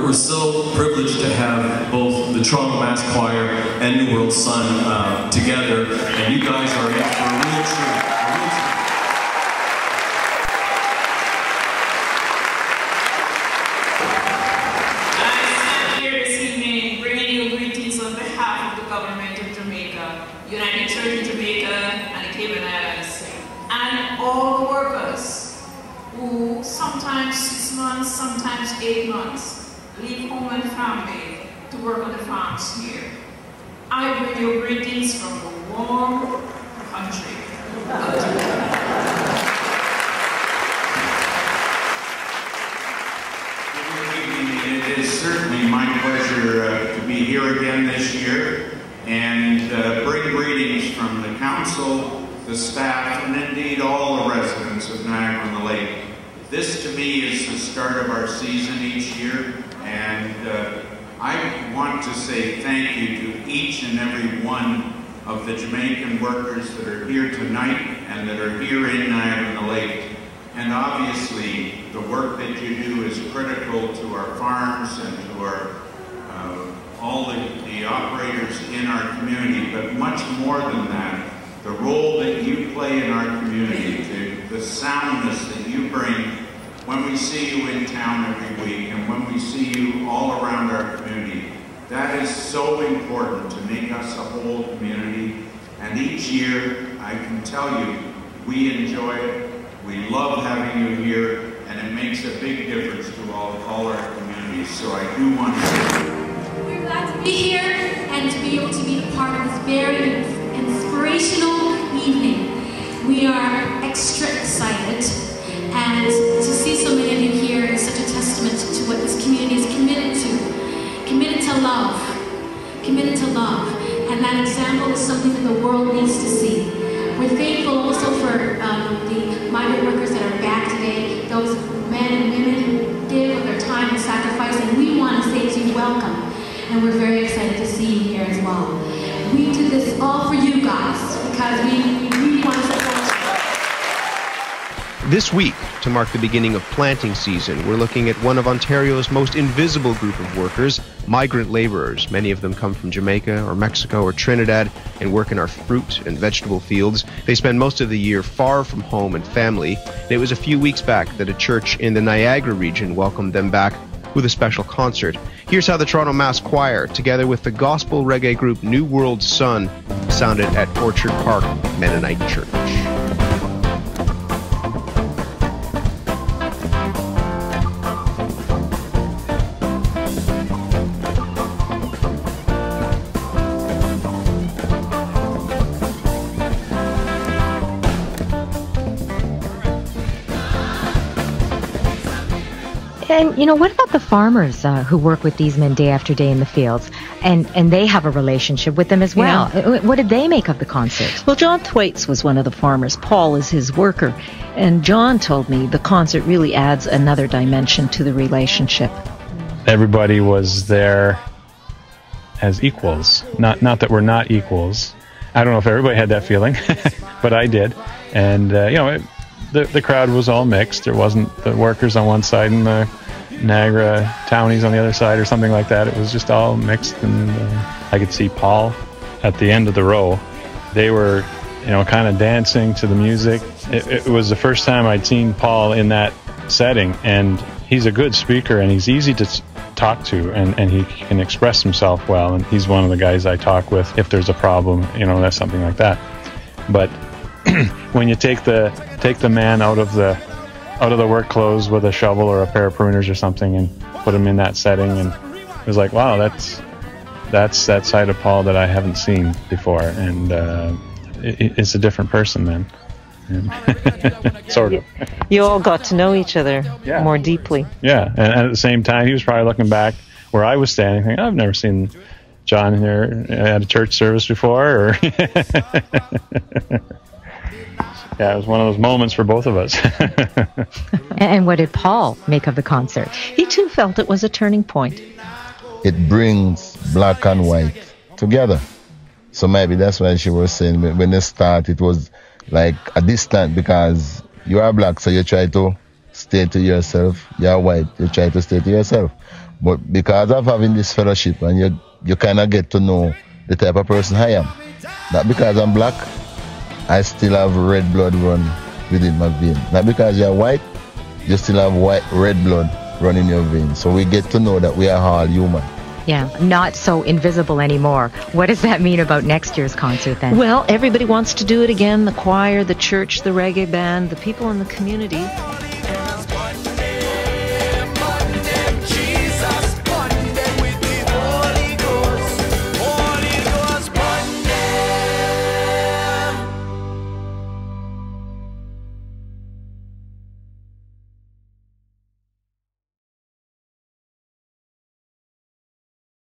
We're so privileged to have both the Toronto Mass Choir and New World Sun together, and you guys are in for a real treat. I stand here this evening bringing you greetings on behalf of the government of Jamaica, United Church of Jamaica, and the Cayman Islands, and all the workers who sometimes 6 months, sometimes 8 months, leave home and family to work on the farms here. I bring you greetings from the warm country of Jamaica. It is certainly my pleasure to be here again this year and bring greetings from the council, the staff, and indeed all the residents of Niagara-on-the-Lake. This to me is the start of our season each year, and I want to say thank you to each and every one of the Jamaican workers that are here tonight and that are here in Niagara-on-the-Lake. And obviously, the work that you do is critical to our farms and to our all the operators in our community, but much more than that, the role that you play in our community, to the soundness that you bring when we see you in town every week and when we see you all around our community. That is so important to make us a whole community. And each year, I can tell you, we enjoy it. We love having you here, and it makes a big difference to all our communities. So I do want to say we're glad to be here and to be able to be a part of this very inspirational evening. We are extra excited, and to see so many of you here is such a testament to what this community is committed to. Committed to love. Committed to love. And that example is something that the world needs to see. We're thankful also for the migrant workers that are back today, those men and women who give of their time and sacrifice, and we want to say to you, welcome. And we're very excited to see you here as well. We do this all for you guys, because we really want to support you. This week, to mark the beginning of planting season, we're looking at one of Ontario's most invisible group of workers, migrant laborers. Many of them come from Jamaica or Mexico or Trinidad and work in our fruit and vegetable fields. They spend most of the year far from home and family. And it was a few weeks back that a church in the Niagara region welcomed them back with a special concert. Here's how the Toronto Mass Choir, together with the gospel reggae group New World Sun, sounded at Orchard Park Mennonite Church. And, you know, what about the farmers who work with these men day after day in the fields? And they have a relationship with them as well. Yeah. What did they make of the concert? Well, John Thwaites was one of the farmers. Paul is his worker. And John told me the concert really adds another dimension to the relationship. Everybody was there as equals. Not that we're not equals. I don't know if everybody had that feeling, but I did. And, you know, the crowd was all mixed. There wasn't the workers on one side and the Niagara townies on the other side or something like that. It was just all mixed, and I could see Paul at the end of the row. They were, you know, kind of dancing to the music. It was the first time I'd seen Paul in that setting, and he's a good speaker, and he's easy to talk to, and he can express himself well, and he's one of the guys I talk with if there's a problem, you know, that's something like that. But when you take the man out of the work clothes with a shovel or a pair of pruners or something and put him in that setting, and it was like, wow, that's that side of Paul that I haven't seen before, and it's a different person then. Sort of. You all got to know each other more deeply. Yeah, and at the same time, he was probably looking back where I was standing, thinking, I've never seen John here at a church service before. Or yeah, it was one of those moments for both of us. And what did Paul make of the concert? He too felt it was a turning point. It brings black and white together. So maybe that's why she was saying when they start, it was like a distant, because you are black, so you try to stay to yourself. You are white, you try to stay to yourself. But because of having this fellowship, and you kind of get to know the type of person I am. Not because I'm black, I still have red blood run within my vein. Not because you're white, you still have red blood run in your veins. So we get to know that we are all human. Yeah, not so invisible anymore. What does that mean about next year's concert then? Well, everybody wants to do it again. The choir, the church, the reggae band, the people in the community.